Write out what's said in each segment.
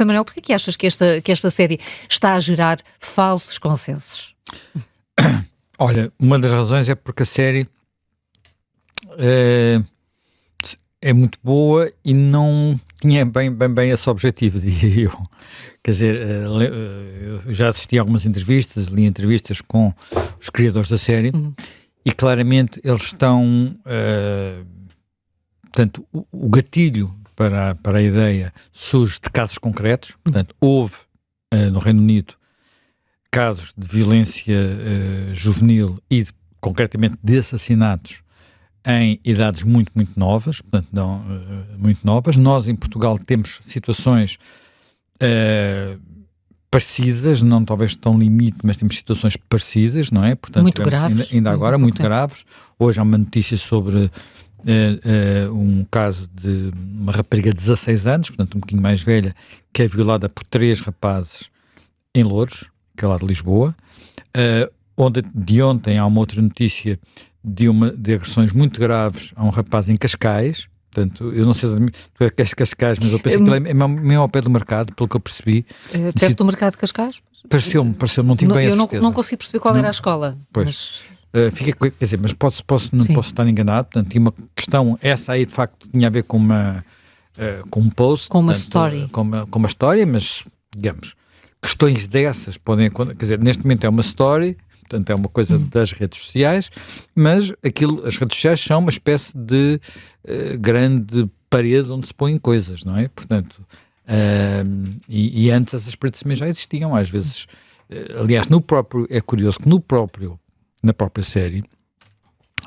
José Manuel, porquê que achas que esta série está a gerar falsos consensos? Olha, uma das razões é porque a série é muito boa e não tinha bem esse objetivo, diria eu. Quer dizer, eu já assisti a algumas entrevistas, li entrevistas com os criadores da série e claramente eles estão... portanto, o gatilho para a ideia surge de casos concretos. Portanto, houve no Reino Unido casos de violência juvenil e concretamente de assassinatos em idades muito novas, portanto não muito novas. Nós em Portugal temos situações parecidas, não talvez tão limite, mas temos situações parecidas, não é? Portanto, muito graves. Ainda agora, muito graves. Hoje há uma notícia sobre um caso de uma rapariga de 16 anos, portanto um bocadinho mais velha, que é violada por 3 rapazes em Loures, que é lá de Lisboa. Onde de ontem há uma outra notícia de agressões muito graves a um rapaz em Cascais. Portanto, eu não sei se tu és de Cascais, mas eu penso que ele é mesmo ao pé do mercado, pelo que eu percebi. Perto do mercado de Cascais? Pareceu-me, não tive bem a certeza. Eu não consegui perceber qual era a escola. Pois. Mas... quer dizer, mas não posso estar enganado. Portanto, tinha uma questão, essa aí de facto tinha a ver com com um post. Com uma portanto, story. Com uma história, mas, digamos, questões dessas podem... Quer dizer, neste momento é uma story... Portanto, é uma coisa das redes sociais, mas as redes sociais são uma espécie de grande parede onde se põem coisas, não é? Portanto, e antes essas paredes também já existiam, às vezes. Aliás, é curioso que na própria série,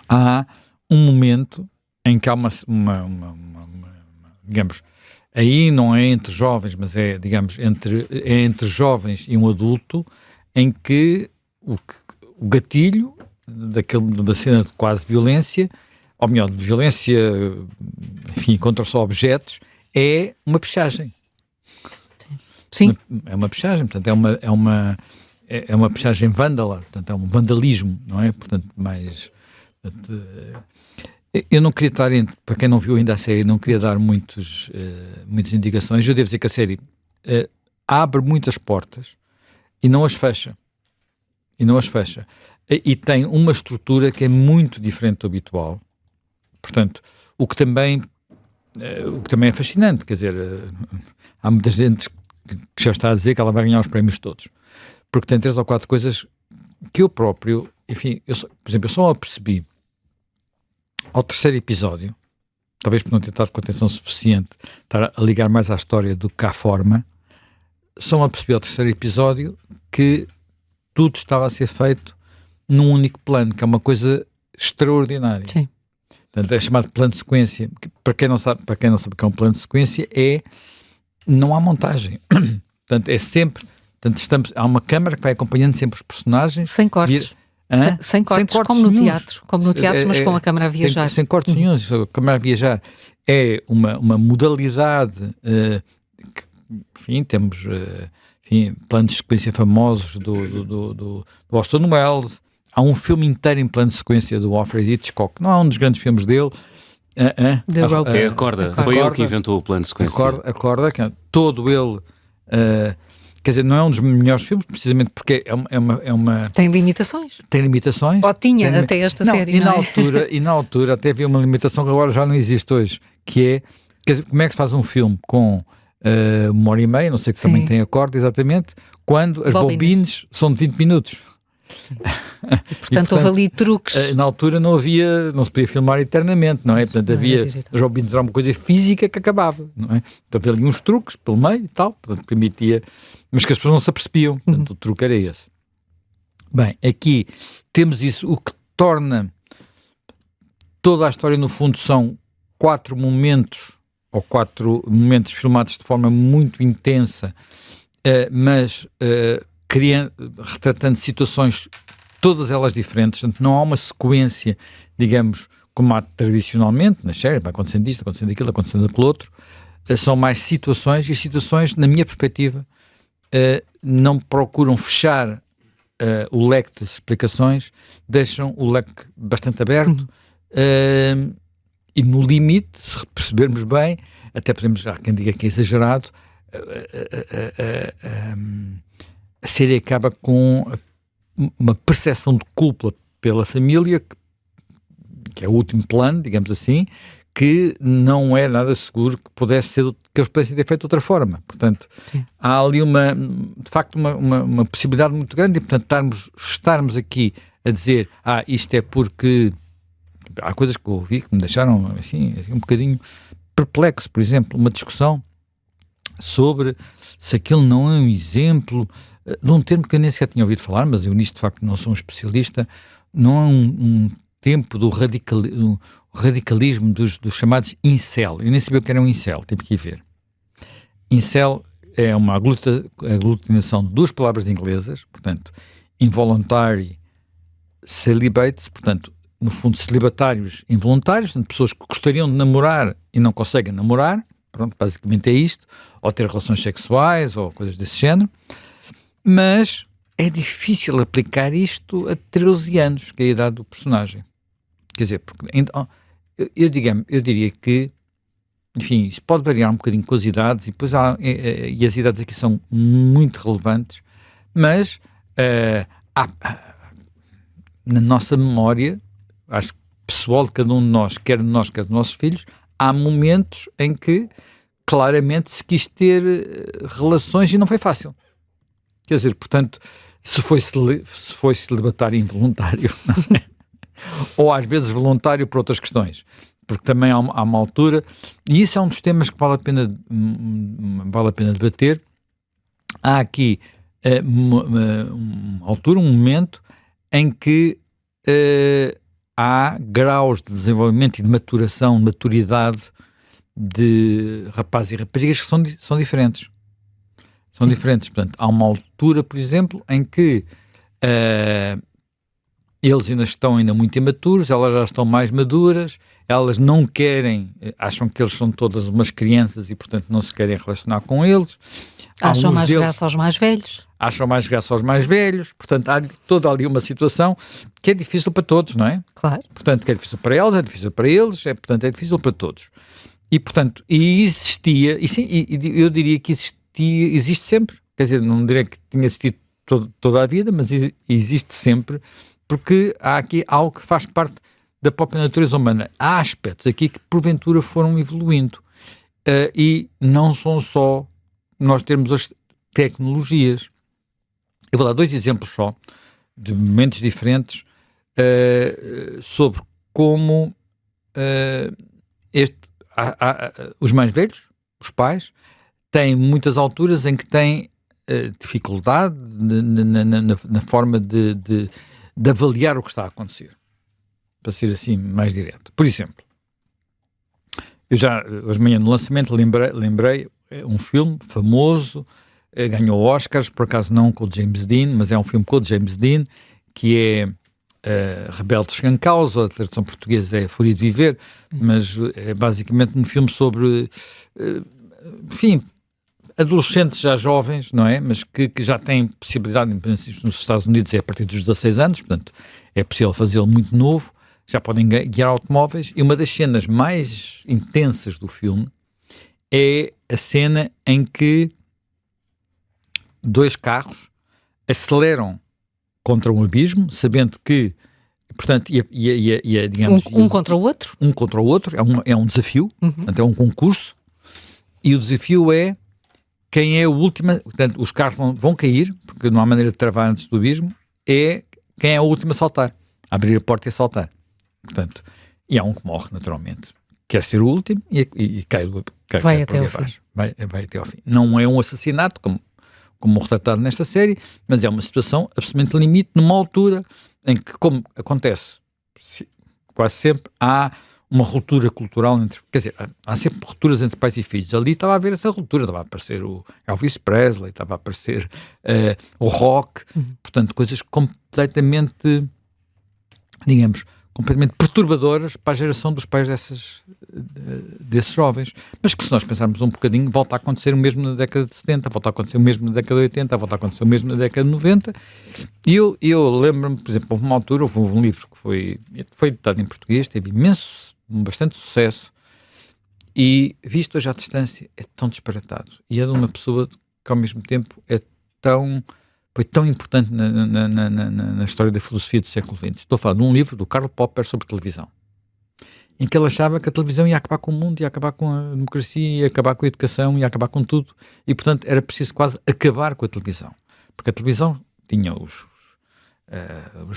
há um momento em que há digamos, aí não é entre jovens, mas é, digamos, entre jovens e um adulto, em que o gatilho da cena de quase violência, ou melhor, de violência, enfim, contra só objetos, é uma pichagem. Sim. É uma pichagem, portanto, é uma pichagem vândala, portanto, é um vandalismo, não é? Portanto, eu não queria estar, para quem não viu ainda a série, não queria dar muitas indicações. Eu devo dizer que a série abre muitas portas e não as fecha. E tem uma estrutura que é muito diferente do habitual. Portanto, o que também é fascinante, quer dizer, há muita gente que já está a dizer que ela vai ganhar os prémios todos. Porque tem 3 ou 4 coisas que eu próprio, enfim, por exemplo, eu só a percebi ao 3º episódio, talvez por não ter estado com atenção suficiente, estar a ligar mais à história do que à forma, só a percebi ao 3º episódio que tudo estava a ser feito num único plano, que é uma coisa extraordinária. Sim. Portanto, é chamado plano de sequência. Que, para quem não sabe o que é um plano de sequência, não há montagem. Portanto, é sempre... Portanto, há uma câmara que vai acompanhando sempre os personagens. Sem cortes. Sem cortes, como no teatro. Como no teatro, mas com a câmara a viajar. Sem cortes nenhuns. A câmara a viajar é uma modalidade que, enfim, temos... planos de sequência famosos do Orson Welles. Há um filme inteiro em plano de sequência do Alfred Hitchcock. Não é um dos grandes filmes dele. É a Corda. Foi ele que inventou o plano de sequência. A Corda, que é todo ele... quer dizer, não é um dos melhores filmes, precisamente porque é uma... Tem limitações. Ou tinha até esta série, não é? E na altura até havia uma limitação que agora já não existe hoje, que é... Quer dizer, como é que se faz um filme com... 1h30, não sei que também tem a Corda, exatamente, quando as bobines são de 20 minutos. E, portanto, houve ali truques. Na altura não se podia filmar eternamente, não é? Portanto, as bobines eram uma coisa física que acabava, não é? Então havia ali uns truques pelo meio e tal, portanto, permitia, mas que as pessoas não se apercebiam, portanto, o truque era esse. Bem, aqui temos isso, o que torna toda a história, no fundo, são 4 momentos filmados de forma muito intensa, mas retratando situações, todas elas diferentes. Portanto, não há uma sequência, digamos, como há tradicionalmente nas séries, vai acontecendo isto, acontecendo aquilo, acontecendo aquilo outro. São mais situações, e as situações, na minha perspectiva, não procuram fechar o leque de explicações, deixam o leque bastante aberto. E no limite, se percebermos bem, até podemos, há quem diga que é exagerado, a série acaba com uma percepção de culpa pela família, que é o último plano, digamos assim, que não é nada seguro que pudesse ser, que eles pudessem ter feito de outra forma. Portanto, sim, há ali de facto uma possibilidade muito grande, e portanto estarmos aqui a dizer, isto é porque há coisas que eu ouvi que me deixaram assim um bocadinho perplexo. Por exemplo, uma discussão sobre se aquilo não é um exemplo de um termo que eu nem sequer tinha ouvido falar, mas eu nisto de facto não sou um especialista. Não é um tempo do radicalismo dos chamados incel. Eu nem sabia o que era um incel, tive que ir ver. Incel é uma aglutinação de duas palavras inglesas, portanto, involuntary celibates, portanto, no fundo, celibatários involuntários, portanto, pessoas que gostariam de namorar e não conseguem namorar, pronto, basicamente é isto, ou ter relações sexuais, ou coisas desse género, mas é difícil aplicar isto a 13 anos, que é a idade do personagem. Quer dizer, porque, eu diria que, enfim, isso pode variar um bocadinho com as idades, e depois e as idades aqui são muito relevantes, mas na nossa memória, acho que pessoal de cada um de nós, quer dos nossos filhos, há momentos em que claramente se quis ter relações e não foi fácil. Quer dizer, portanto, se foi celibatário involuntário, ou às vezes voluntário por outras questões, porque também há uma altura, e isso é um dos temas que vale a pena debater. Há aqui uma altura, um momento em que há graus de desenvolvimento e de maturidade de rapazes e raparigas que são diferentes. São diferentes. Portanto, há uma altura, por exemplo, em que eles ainda estão muito imaturos, elas já estão mais maduras, elas não querem, acham que eles são todas umas crianças e, portanto, não se querem relacionar com eles. Acham mais graça aos mais velhos. Acham mais graça aos mais velhos. Portanto, há toda ali uma situação que é difícil para todos, não é? Claro. Portanto, que é difícil para elas, é difícil para eles, portanto, é difícil para todos. E, portanto, existia, eu diria que existe sempre, quer dizer, não diria que tinha existido toda a vida, mas existe sempre, porque há aqui algo que faz parte da própria natureza humana. Há aspectos aqui que porventura foram evoluindo, e não são só nós termos as tecnologias. Eu vou dar 2 exemplos só, de momentos diferentes, sobre como os mais velhos, os pais, têm muitas alturas em que têm dificuldade na forma de avaliar o que está a acontecer, para ser assim mais direto. Por exemplo, eu já hoje de manhã no lançamento lembrei um filme famoso, ganhou Oscars, por acaso não com o James Dean, mas é um filme com o James Dean, que é Rebeldes sem Causa, a tradução portuguesa é Fúria de Viver, mas é basicamente um filme sobre, enfim, adolescentes já jovens, não é? Mas que já têm possibilidade, nos Estados Unidos é a partir dos 16 anos, portanto é possível fazê-lo muito novo, já podem guiar automóveis, e uma das cenas mais intensas do filme é a cena em que 2 carros aceleram contra um abismo, sabendo que, portanto, digamos... Um contra o outro? Um contra o outro, é um desafio, portanto, é um concurso, e o desafio é quem é o último, portanto, os carros vão cair, porque não há maneira de travar antes do abismo, é quem é o último a saltar, a abrir a porta e a saltar. Portanto, e há um que morre, naturalmente. Quer ser o último e cai vai até ao fim. Vai até ao fim. Não é um assassinato, como retratado nesta série, mas é uma situação absolutamente limite, numa altura em que, como acontece quase sempre, há uma ruptura cultural quer dizer, há sempre rupturas entre pais e filhos. Ali estava a haver essa ruptura, estava a aparecer o Elvis Presley, estava a aparecer o rock, portanto, coisas completamente, digamos, completamente perturbadoras para a geração dos pais desses jovens, mas que se nós pensarmos um bocadinho, volta a acontecer o mesmo na década de 70, volta a acontecer o mesmo na década de 80, volta a acontecer o mesmo na década de 90, e eu lembro-me, por exemplo, houve uma altura, houve um livro que foi editado em português, teve bastante sucesso, E visto hoje à distância, é tão disparatado. E é de uma pessoa que ao mesmo tempo foi tão importante na história da filosofia do século XX. Estou a falar de um livro do Karl Popper sobre televisão, em que ele achava que a televisão ia acabar com o mundo, ia acabar com a democracia, ia acabar com a educação, ia acabar com tudo. E, portanto, era preciso quase acabar com a televisão. Porque a televisão tinha os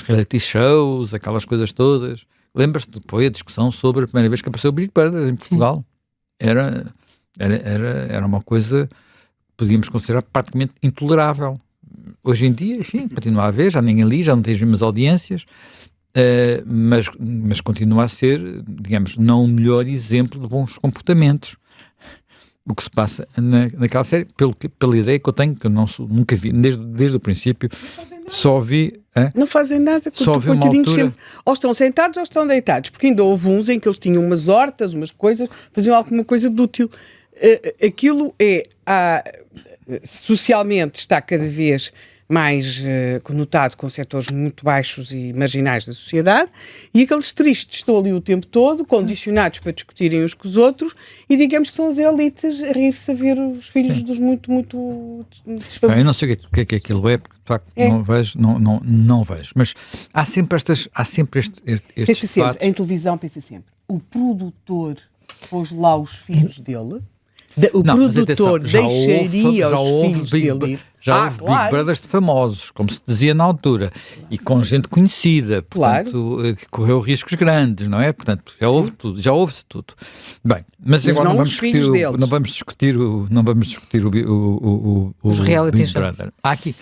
reality shows, aquelas coisas todas. Lembras-te depois a discussão sobre a primeira vez que apareceu o Big Brother em Portugal? Era uma coisa que podíamos considerar praticamente intolerável. Hoje em dia, enfim, continua a haver, já ninguém liga, já não tem as mesmas audiências, mas continua a ser, digamos, não o melhor exemplo de bons comportamentos. O que se passa naquela série, pela ideia que eu tenho, que eu nunca vi, desde o princípio, só vi... Não fazem nada, só vi uma altura... sempre, ou estão sentados ou estão deitados, porque ainda houve uns em que eles tinham umas hortas, umas coisas, faziam alguma coisa de útil. Aquilo socialmente está cada vez mais conotado com setores muito baixos e marginais da sociedade, e aqueles tristes estão ali o tempo todo, condicionados para discutirem uns com os outros, e digamos que são as elites a rir-se a ver os filhos dos muito desfavorecidos. Eu não sei o que é aquilo porque de facto não vejo, mas há sempre estes pensa sempre, fatos. em televisão pensa sempre, o produtor pôs lá os filhos dele, o produtor deixaria os filhos dele. Já houve Big Brothers de famosos, como se dizia na altura, e com gente conhecida, portanto, que correu riscos grandes, não é? Portanto, já houve tudo. Bem, mas agora não vamos discutir os reality Big Brother. Há aqui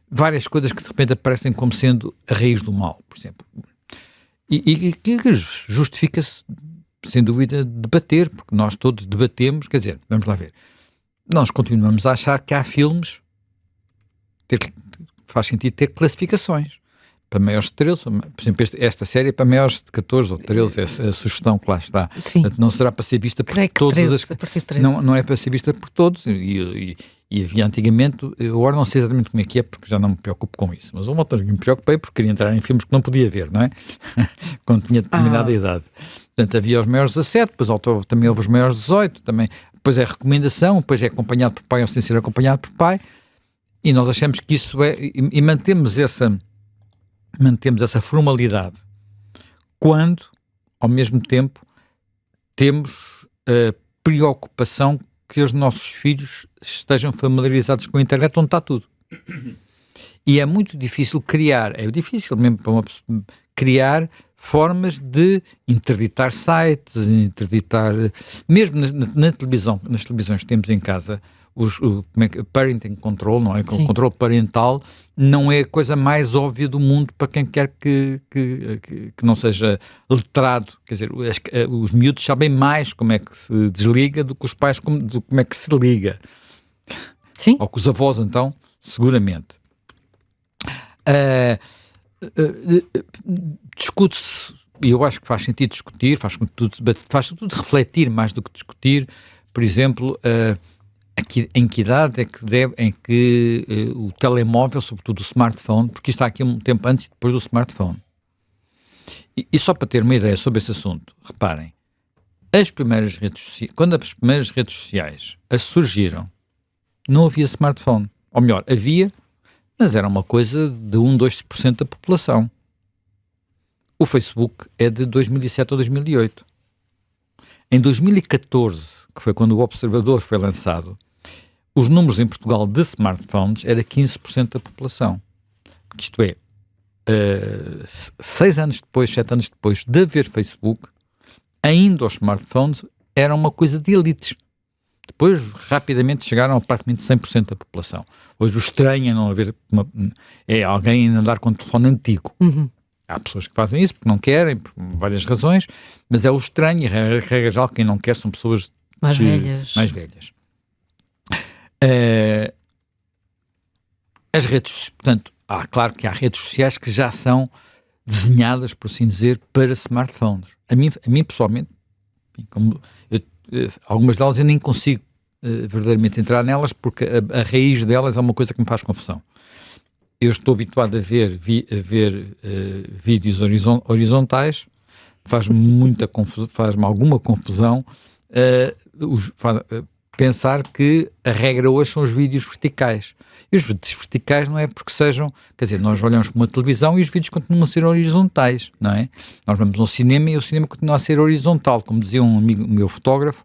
várias coisas que de repente aparecem como sendo a raiz do mal, por exemplo. E que justifica-se, sem dúvida, debater, porque nós todos debatemos, quer dizer, vamos lá ver, nós continuamos a achar que há filmes, faz sentido ter classificações, para maiores de 13, por exemplo, esta série é para maiores de 14 ou 13, é a sugestão que lá está. Portanto, não será para ser vista por todos. 13, não é para ser vista por todos, e havia antigamente, eu agora não sei exatamente como é que é, porque já não me preocupo com isso, mas uma altura que me preocupei porque queria entrar em filmes que não podia ver, não é? Quando tinha determinada idade. Portanto, havia os maiores 17, depois também houve os maiores 18, também, depois é recomendação, depois é acompanhado por pai ou sem ser acompanhado por pai, e nós achamos que isso é, e mantemos essa formalidade, quando, ao mesmo tempo, temos a preocupação que os nossos filhos estejam familiarizados com a internet, onde está tudo. E é muito difícil é difícil mesmo para uma pessoa criar formas de interditar sites, mesmo na televisão, nas televisões que temos em casa, parenting control, não é? O controle parental não é a coisa mais óbvia do mundo para quem quer que não seja letrado. Quer dizer, os miúdos sabem mais como é que se desliga do que os pais como é que se liga. Sim. Ou que os avós, então, seguramente. Discute-se, e eu acho que faz sentido discutir, faz tudo refletir mais do que discutir, por exemplo, em que idade é que o telemóvel, sobretudo o smartphone, porque isto está aqui um tempo antes e depois do smartphone. E só para ter uma ideia sobre esse assunto, reparem, quando as primeiras redes sociais surgiram, não havia smartphone. Ou melhor, havia, mas era uma coisa de 2% da população. O Facebook é de 2007 ou 2008. Em 2014, que foi quando o Observador foi lançado, os números em Portugal de smartphones era 15% da população. Isto é, 7 anos depois de haver Facebook, ainda os smartphones eram uma coisa de elites. Depois, rapidamente, chegaram a praticamente 100% da população. Hoje o estranho é não haver alguém a andar com um telefone antigo. Uhum. Há pessoas que fazem isso porque não querem, por várias razões, mas é o estranho, e regra geral, quem não quer são pessoas mais velhas. As redes, portanto, claro que há redes sociais que já são desenhadas, por assim dizer, para smartphones. A mim pessoalmente, algumas delas eu nem consigo verdadeiramente entrar nelas, porque a raiz delas é uma coisa que me faz confusão. Eu estou habituado a ver vídeos horizontais, faz-me alguma confusão pensar que a regra hoje são os vídeos verticais. E os vídeos verticais não é porque sejam... Quer dizer, nós olhamos para uma televisão e os vídeos continuam a ser horizontais, não é? Nós vamos ao cinema e o cinema continua a ser horizontal, como dizia um amigo meu fotógrafo,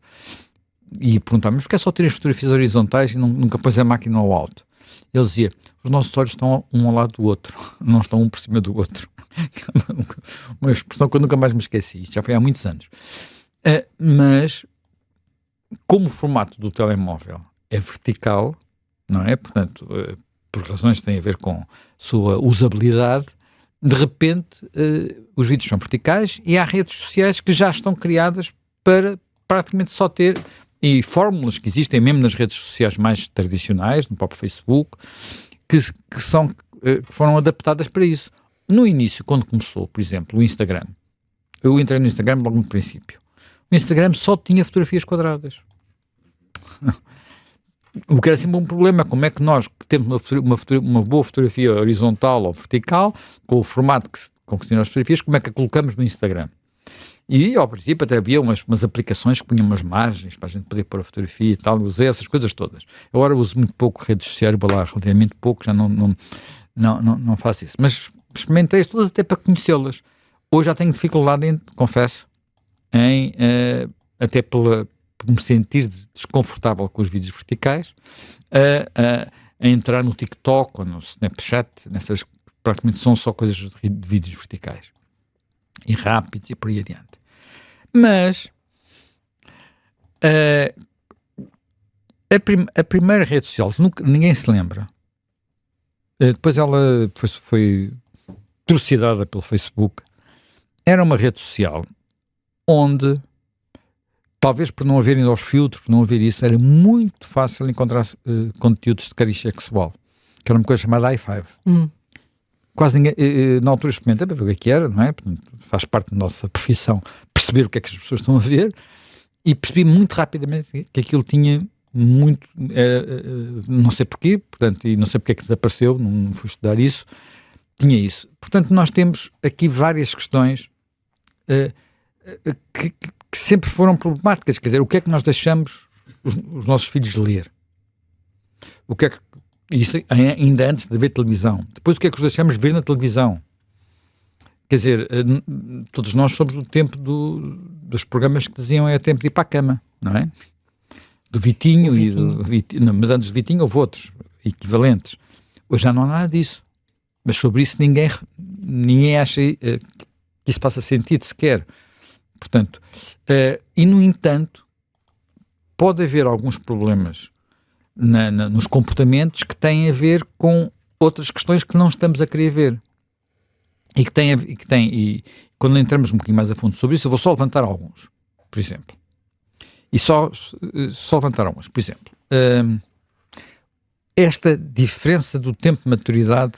e perguntava-me, mas porque é só ter as fotografias horizontais e nunca pôs a máquina ao alto? Ele dizia, os nossos olhos estão um ao lado do outro, não estão um por cima do outro. Uma expressão que eu nunca mais me esqueci, isto já foi há muitos anos. Mas, como o formato do telemóvel é vertical, não é? Portanto, por razões que têm a ver com sua usabilidade, de repente os vídeos são verticais e há redes sociais que já estão criadas para praticamente só ter, e fórmulas que existem mesmo nas redes sociais mais tradicionais, no próprio Facebook, que foram adaptadas para isso. No início, quando começou, por exemplo, o Instagram, eu entrei no Instagram logo no princípio. O Instagram só tinha fotografias quadradas. O que era sempre um problema, como é que nós, que temos uma boa fotografia horizontal ou vertical, com o formato com que tínhamos as fotografias, como é que a colocamos no Instagram? E, ao princípio, até havia umas aplicações que punham umas margens para a gente poder pôr a fotografia e tal, eu usei essas coisas todas. Eu agora uso muito pouco redes sociais, vou lá relativamente pouco, já não faço isso. Mas experimentei-as todas até para conhecê-las. Hoje já tenho dificuldade, confesso, até por me sentir desconfortável com os vídeos verticais, a entrar no TikTok ou no Snapchat, nessas praticamente são só coisas de vídeos verticais. E rápidos e por aí adiante. Mas a primeira rede social, ninguém se lembra, depois ela foi trucidada pelo Facebook, era uma rede social onde, talvez por não haver ainda os filtros, por não haver isso, era muito fácil encontrar conteúdos de cariz sexual, que era uma coisa chamada i5. Quase ninguém, na altura experimentei para ver o que era, não é? Faz parte da nossa profissão perceber o que é que as pessoas estão a ver, e percebi muito rapidamente que aquilo tinha muito, não sei porquê, portanto, e não sei porque é que desapareceu, não fui estudar isso, tinha isso. Portanto, nós temos aqui várias questões que sempre foram problemáticas, quer dizer, o que é que nós deixamos os nossos filhos ler? O que é que, isso ainda antes de ver televisão. Depois o que é que os deixamos ver na televisão? Quer dizer, todos nós somos do tempo dos programas que diziam é tempo de ir para a cama, não é? Do Vitinho, não, mas antes do Vitinho houve outros equivalentes. Hoje já não há nada disso. Mas sobre isso ninguém acha que isso faça sentido sequer. Portanto, e no entanto, pode haver alguns problemas nos comportamentos que têm a ver com outras questões que não estamos a querer ver. E quando entramos um bocadinho mais a fundo sobre isso, eu vou só levantar alguns, por exemplo. E só levantar alguns. Por exemplo, esta diferença do tempo de maturidade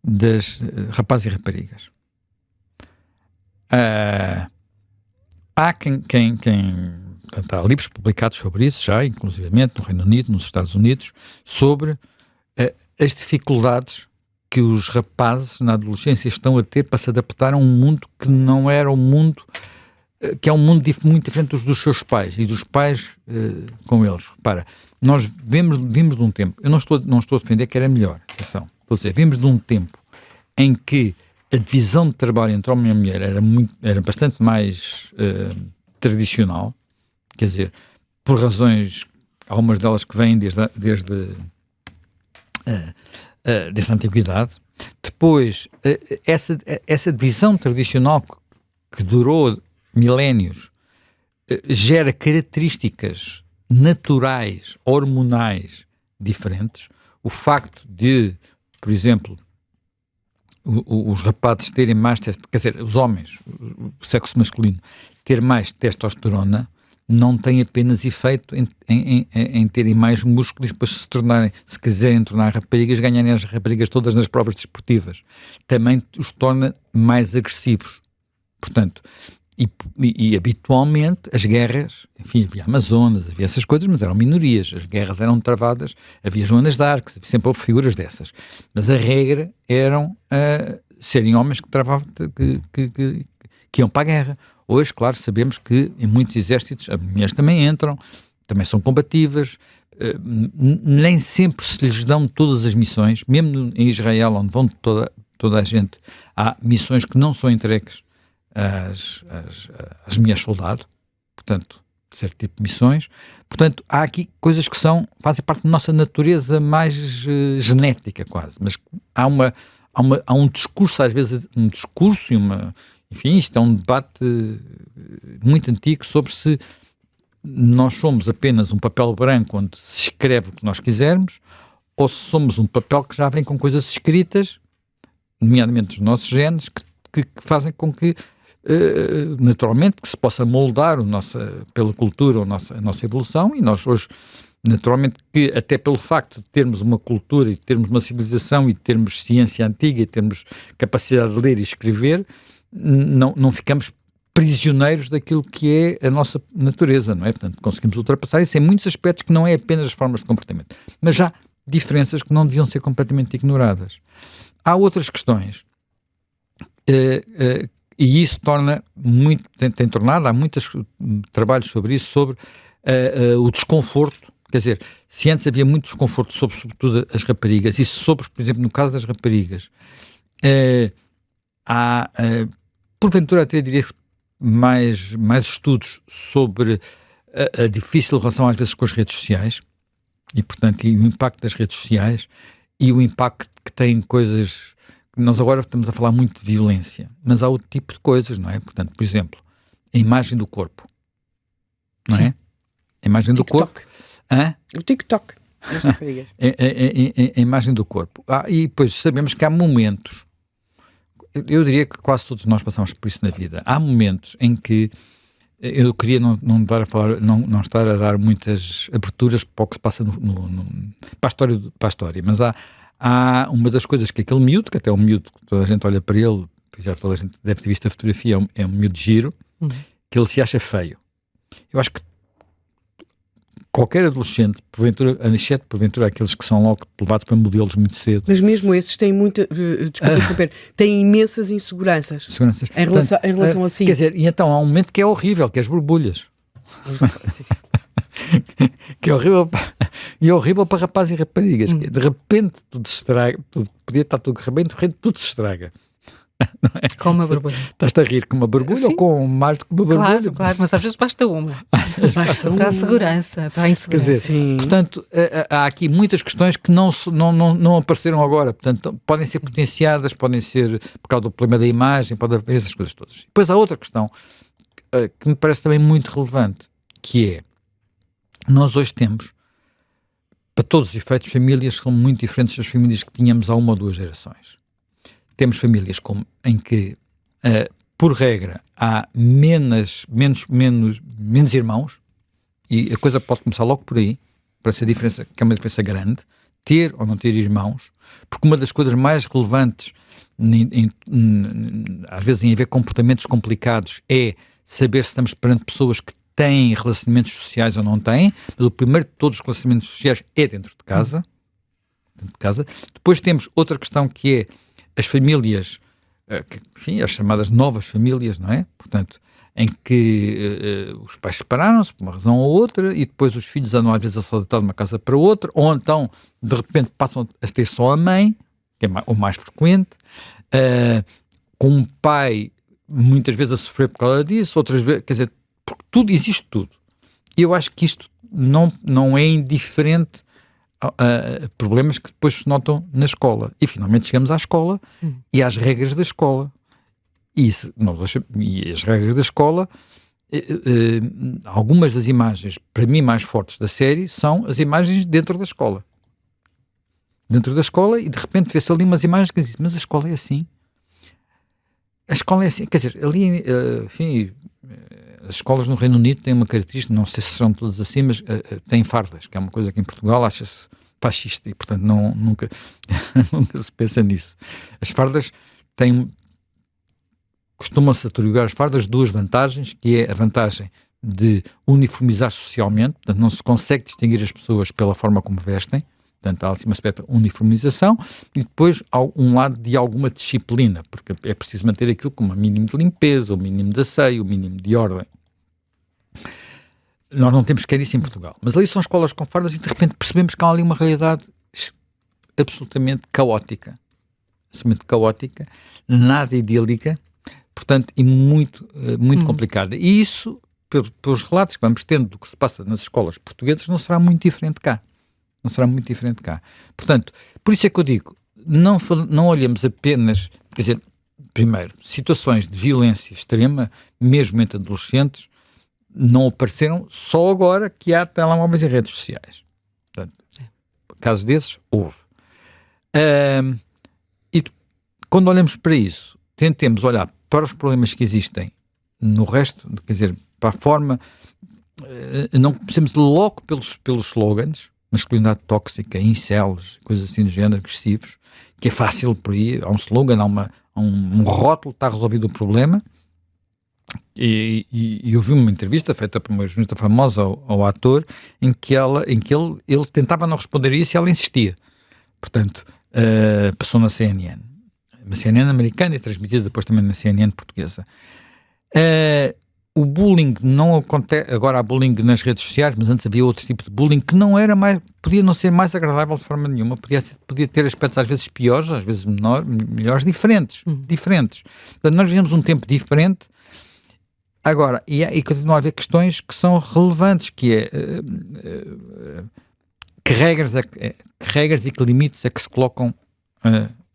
das rapazes e raparigas. Há portanto, há livros publicados sobre isso já, inclusivamente no Reino Unido, nos Estados Unidos, sobre as dificuldades que os rapazes na adolescência estão a ter para se adaptar a um mundo que não era um mundo, que é um mundo muito diferente dos seus pais e dos pais com eles. Repara, nós vimos de um tempo, eu não estou a defender que era melhor, atenção, estou a dizer, vimos de um tempo em que a divisão de trabalho entre homem e mulher era bastante mais tradicional, quer dizer, por razões, algumas delas que vêm desde a antiguidade. Depois, essa divisão tradicional que durou milénios gera características naturais, hormonais diferentes. O facto de, por exemplo, os rapazes terem mais, quer dizer, os homens, o sexo masculino, ter mais testosterona, não tem apenas efeito em terem mais músculos, depois se quiserem tornar raparigas, ganharem as raparigas todas nas provas desportivas. Também os torna mais agressivos. Portanto, e habitualmente as guerras, enfim, havia Amazonas, havia essas coisas, mas eram minorias. As guerras eram travadas, havia Joanas d'Arc, sempre houve figuras dessas. Mas a regra eram serem homens que travavam, que iam para a guerra. Hoje, claro, sabemos que em muitos exércitos as mulheres também entram, também são combativas, nem sempre se lhes dão todas as missões, mesmo em Israel, onde vão toda a gente, há missões que não são entregues às mulheres soldado, portanto, certo tipo de missões. Portanto, há aqui coisas que fazem parte da nossa natureza mais genética quase, mas há um discurso, às vezes um discurso e enfim, isto é um debate muito antigo sobre se nós somos apenas um papel branco onde se escreve o que nós quisermos, ou se somos um papel que já vem com coisas escritas, nomeadamente os nossos genes, que fazem com que, naturalmente, que se possa moldar pela cultura a nossa evolução, e nós hoje, naturalmente, que até pelo facto de termos uma cultura e de termos uma civilização e de termos ciência antiga e de termos capacidade de ler e escrever, não ficamos prisioneiros daquilo que é a nossa natureza, não é? Portanto, conseguimos ultrapassar isso em muitos aspectos que não é apenas as formas de comportamento, mas já diferenças que não deviam ser completamente ignoradas. Há outras questões, e isso tem tornado, há muitos trabalhos sobre isso, sobre o desconforto. Quer dizer, se antes havia muito desconforto sobre, sobretudo, as raparigas, e sobre, por exemplo, no caso das raparigas, há, porventura até diria mais estudos sobre a difícil relação às vezes com as redes sociais, e portanto e o impacto das redes sociais, e o impacto que têm coisas, nós agora estamos a falar muito de violência, mas há outro tipo de coisas, não é? Portanto, por exemplo, a imagem do corpo, não é? A imagem do corpo. O TikTok das raparigas. A imagem do corpo. E depois sabemos que há momentos, eu diria que quase todos nós passamos por isso na vida. Há momentos em que eu queria não estar a dar muitas aberturas para o que se passa para a história, mas há uma das coisas que aquele miúdo, que até é um miúdo que toda a gente olha para ele, já toda a gente deve ter visto a fotografia, é um miúdo de giro, que ele se acha feio. Eu acho que qualquer adolescente, porventura aqueles que são logo levados para modelos muito cedo. Mas mesmo esses têm têm imensas inseguranças. Em relação a si. Quer dizer, e então há um momento que é horrível, que é as borbulhas. Que é horrível, e é horrível para rapazes e raparigas. De repente tudo se estraga, podia estar tudo bem, de repente tudo se estraga. Não é? Com uma borbulha. Estás-te a rir com uma borbulha ou com mais do que uma borbulha? Claro, mas às vezes basta uma. Basta para a segurança, para a insegurança. Quer dizer, portanto, há aqui muitas questões que não apareceram agora. Portanto, podem ser potenciadas, podem ser por causa do problema da imagem, pode haver essas coisas todas. Depois há outra questão que me parece também muito relevante, que é, nós hoje temos, para todos os efeitos, famílias que são muito diferentes das famílias que tínhamos há 1 ou 2 gerações. Temos famílias em que, por regra, há menos irmãos, e a coisa pode começar logo por aí, para essa diferença, que é uma diferença grande, ter ou não ter irmãos, porque uma das coisas mais relevantes, às vezes em haver comportamentos complicados, é saber se estamos perante pessoas que têm relacionamentos sociais ou não têm, mas o primeiro de todos os relacionamentos sociais é dentro de casa. Depois temos outra questão que é as famílias, enfim, as chamadas novas famílias, não é? Portanto, em que os pais separaram-se por uma razão ou outra e depois os filhos andam às vezes a soltar de uma casa para outra, ou então, de repente, passam a ter só a mãe, que é o mais frequente, com um pai muitas vezes a sofrer por causa disso, outras vezes, quer dizer, porque existe tudo. E eu acho que isto não é indiferente problemas que depois se notam na escola. E finalmente chegamos à escola e às regras da escola. E as regras da escola, algumas das imagens, para mim, mais fortes da série, são as imagens dentro da escola. Dentro da escola, e de repente vê-se ali umas imagens que dizem, mas a escola é assim. A escola é assim. Quer dizer, ali, enfim, as escolas no Reino Unido têm uma característica, não sei se serão todas assim, mas têm fardas, que é uma coisa que em Portugal acha-se fascista e, portanto, nunca se pensa nisso. As fardas costumam-se atribuir às fardas 2 vantagens, que é a vantagem de uniformizar socialmente, portanto, não se consegue distinguir as pessoas pela forma como vestem, Portanto, há assim uma espécie de uniformização e depois há um lado de alguma disciplina, porque é preciso manter aquilo como um mínimo de limpeza, o mínimo de asseio, o mínimo de ordem. Nós não temos sequer isso em Portugal. Mas ali são escolas com fardas e de repente percebemos que há ali uma realidade absolutamente caótica. Absolutamente caótica, nada idílica, portanto, e muito complicada. E isso, pelos relatos que vamos tendo do que se passa nas escolas portuguesas, não será muito diferente cá. Não será muito diferente cá. Portanto, por isso é que eu digo, não olhemos apenas, quer dizer, primeiro, situações de violência extrema, mesmo entre adolescentes, não apareceram só agora que há telemóveis e redes sociais. Portanto, casos desses, houve. E quando olhamos para isso, tentemos olhar para os problemas que existem no resto, quer dizer, para a forma, não começamos logo pelos slogans, masculinidade tóxica, incels, coisas assim do género, agressivos, que é fácil por aí, há um slogan, há um rótulo, está resolvido o problema. E eu vi uma entrevista feita por uma jornalista famosa ao ator, em que ele tentava não responder a isso e ela insistia. Portanto, passou na CNN. Na CNN americana e transmitida depois também na CNN portuguesa. O bullying não acontece, agora há bullying nas redes sociais, mas antes havia outro tipo de bullying que podia não ser mais agradável de forma nenhuma, podia ter aspectos às vezes piores, às vezes melhores, diferentes. Portanto, nós vivemos um tempo diferente. Agora, e continua a haver questões que são relevantes, que é que regras e que limites é que se colocam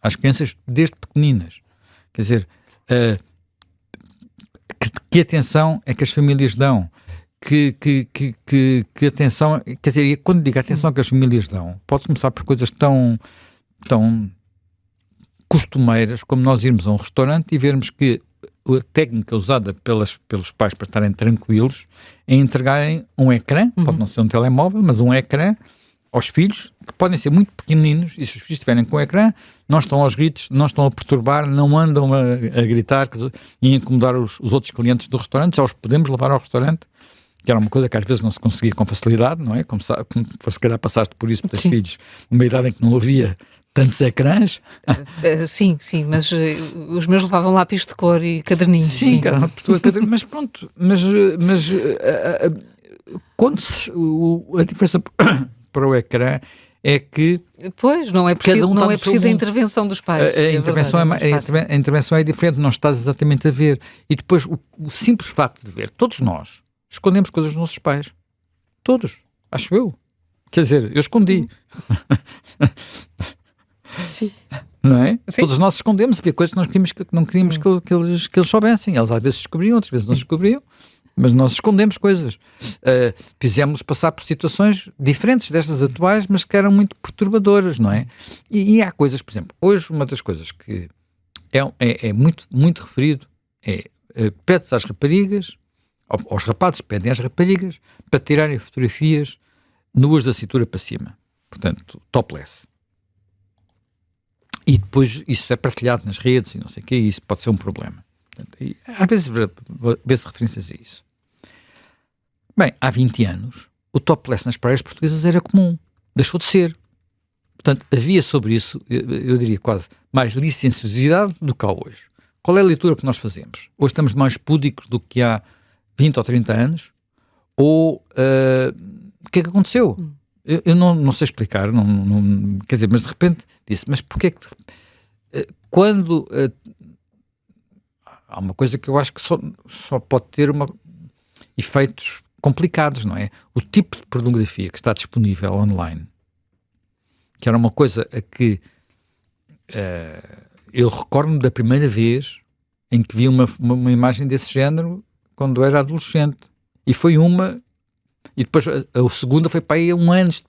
às crianças desde pequeninas. Quer dizer, que atenção é que as famílias dão? Que atenção, quer dizer, quando digo a atenção que as famílias dão, pode começar por coisas tão costumeiras como nós irmos a um restaurante e vermos que a técnica usada pelos pais para estarem tranquilos é entregarem um ecrã, pode não ser um telemóvel, mas um ecrã aos filhos, que podem ser muito pequeninos, e se os filhos estiverem com o ecrã, não estão aos gritos, não estão a perturbar, não andam a gritar e a incomodar os outros clientes do restaurante, já os podemos levar ao restaurante, que era uma coisa que às vezes não se conseguia com facilidade, não é? Como se calhar passaste por isso, por teus filhos, numa idade em que não havia tantos ecrãs. Sim, mas os meus levavam lápis de cor e caderninhos. Sim, cada caderninho, mas pronto, quando a diferença para o ecrã é que... Pois, não é preciso a intervenção dos pais. A intervenção é diferente, não estás exatamente a ver. E depois, o simples facto de ver, todos nós escondemos coisas dos nossos pais. Todos, acho eu. Quer dizer, eu escondi. Sim. Não é? Sim. Todos nós escondemos, havia coisas que não queríamos que eles soubessem. Eles às vezes descobriam, outras vezes não descobriam. Mas nós escondemos coisas. Fizemos passar por situações diferentes destas atuais, mas que eram muito perturbadoras, não é? E há coisas, por exemplo, hoje uma das coisas que é muito, muito referido pede-se às raparigas, aos rapazes pedem às raparigas, para tirarem fotografias nuas da cintura para cima. Portanto, topless. E depois isso é partilhado nas redes e não sei o quê, e isso pode ser um problema. Portanto, às vezes vê-se referências a isso. Bem, há 20 anos, o topless nas praias portuguesas era comum. Deixou de ser. Portanto, havia sobre isso, eu diria quase, mais licenciosidade do que há hoje. Qual é a leitura que nós fazemos? Hoje estamos mais púdicos do que há 20 ou 30 anos? Ou o que é que aconteceu? Eu não sei explicar, quer dizer, mas de repente disse, mas porquê é que quando há uma coisa que eu acho que só pode ter efeitos complicados, não é? O tipo de pornografia que está disponível online, que era uma coisa a que eu recordo-me da primeira vez em que vi uma imagem desse género quando era adolescente, e foi e depois a segunda foi para aí anos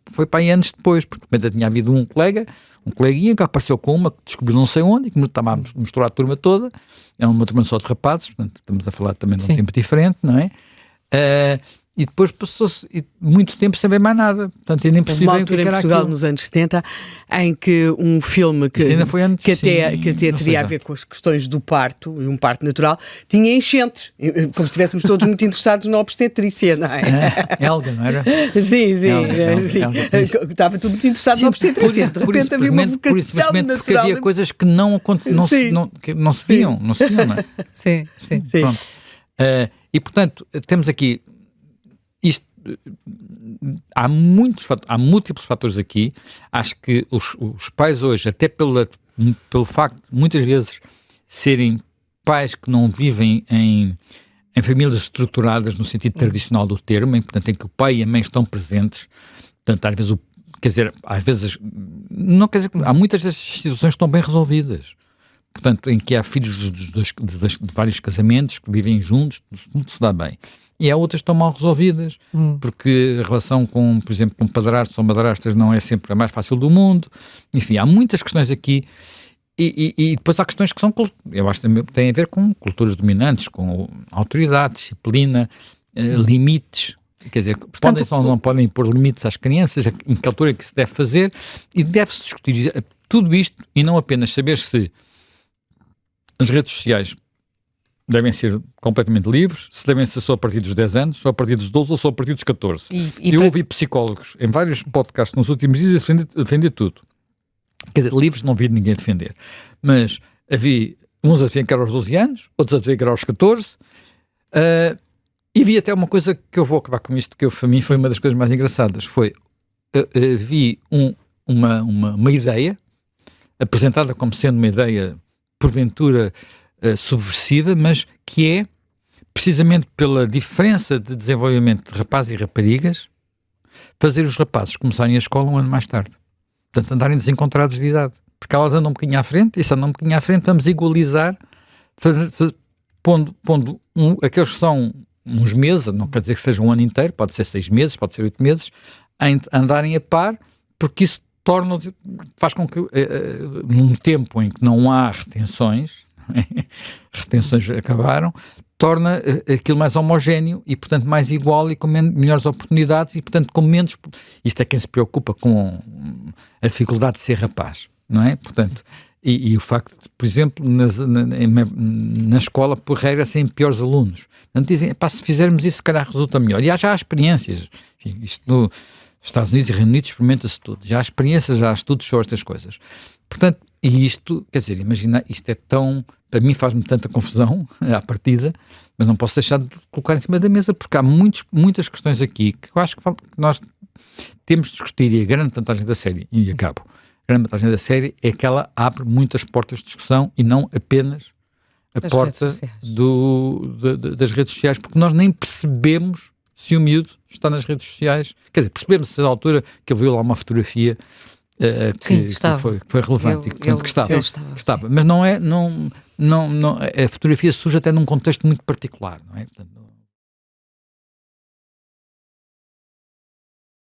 depois, porque ainda tinha havido um coleguinha que apareceu com uma que descobriu não sei onde e que estava a mostrar a turma toda. É uma turma só de rapazes, portanto estamos a falar também de um tempo diferente, não é? e depois passou-se muito tempo sem ver mais nada. Portanto, eu nem percebi bem o que era em Portugal, aquilo. nos anos 70, em que um filme que até teria a ver com as questões do parto, e um parto natural, tinha enchentes, como se estivéssemos todos muito interessados na obstetrícia, não é? Helga, não era? Sim. Estava tudo muito interessado na obstetrícia. De repente havia uma vocação natural. Porque havia coisas que não se viam, não é? Sim. Pronto. E, portanto, temos aqui isto. Há múltiplos fatores aqui. Acho que os pais hoje, até pelo facto de muitas vezes serem pais que não vivem em famílias estruturadas no sentido tradicional do termo, portanto, em que o pai e a mãe estão presentes, portanto, não quer dizer que há muitas destas situações que estão bem resolvidas. Portanto, em que há filhos de vários casamentos que vivem juntos, tudo se dá bem. E há outras que estão mal resolvidas, porque a relação com, por exemplo, com padrastos ou madrastas não é sempre a mais fácil do mundo. Enfim, há muitas questões aqui. E depois há questões que eu acho que têm a ver com culturas dominantes, com autoridade, disciplina, limites. Quer dizer, portanto, não podem impor limites às crianças, em que altura é que se deve fazer, e deve-se discutir tudo isto e não apenas saber se as redes sociais devem ser completamente livres, se devem ser só a partir dos 10 anos, só a partir dos 12 ou só a partir dos 14. Eu ouvi psicólogos em vários podcasts nos últimos dias defender tudo. Quer dizer, livres não vi ninguém defender. Mas havia uns a dizer que era aos 12 anos, outros a dizer que era aos 14. E vi até uma coisa que eu vou acabar com isto, que para mim foi uma das coisas mais engraçadas. Vi uma ideia apresentada como sendo uma ideia porventura subversiva, mas que é precisamente pela diferença de desenvolvimento de rapazes e raparigas fazer os rapazes começarem a escola um ano mais tarde. Portanto, andarem desencontrados de idade. Porque elas andam um bocadinho à frente, e se andam um bocadinho à frente, vamos igualizar, pondo aqueles que são uns meses, não quer dizer que seja um ano inteiro, pode ser 6 meses, pode ser 8 meses, a andarem a par, porque isso faz com que, num tempo em que não há retenções acabaram, torna aquilo mais homogéneo e, portanto, mais igual e com melhores oportunidades e, portanto, com menos... Isto é quem se preocupa com a dificuldade de ser rapaz, não é? Portanto, e o facto de, por exemplo, na escola, por regra, serem piores alunos. Portanto, dizem, se fizermos isso, se calhar resulta melhor. E já há experiências. Enfim, isto nos Estados Unidos e Reino Unido experimenta-se tudo. Já há experiências, já há estudos sobre estas coisas. Portanto, e isto, quer dizer, imagina, isto é tão... Para mim faz-me tanta confusão à partida, mas não posso deixar de colocar em cima da mesa, porque há muitas questões aqui que eu acho que nós temos de discutir, e a grande vantagem da série, e acabo, a grande vantagem da série é que ela abre muitas portas de discussão e não apenas a porta das redes sociais, porque nós nem percebemos se o miúdo está nas redes sociais. Quer dizer, percebemos-se a altura que ele viu lá uma fotografia que foi relevante, que estava. Mas não é, a fotografia surge até num contexto muito particular, não é? Portanto,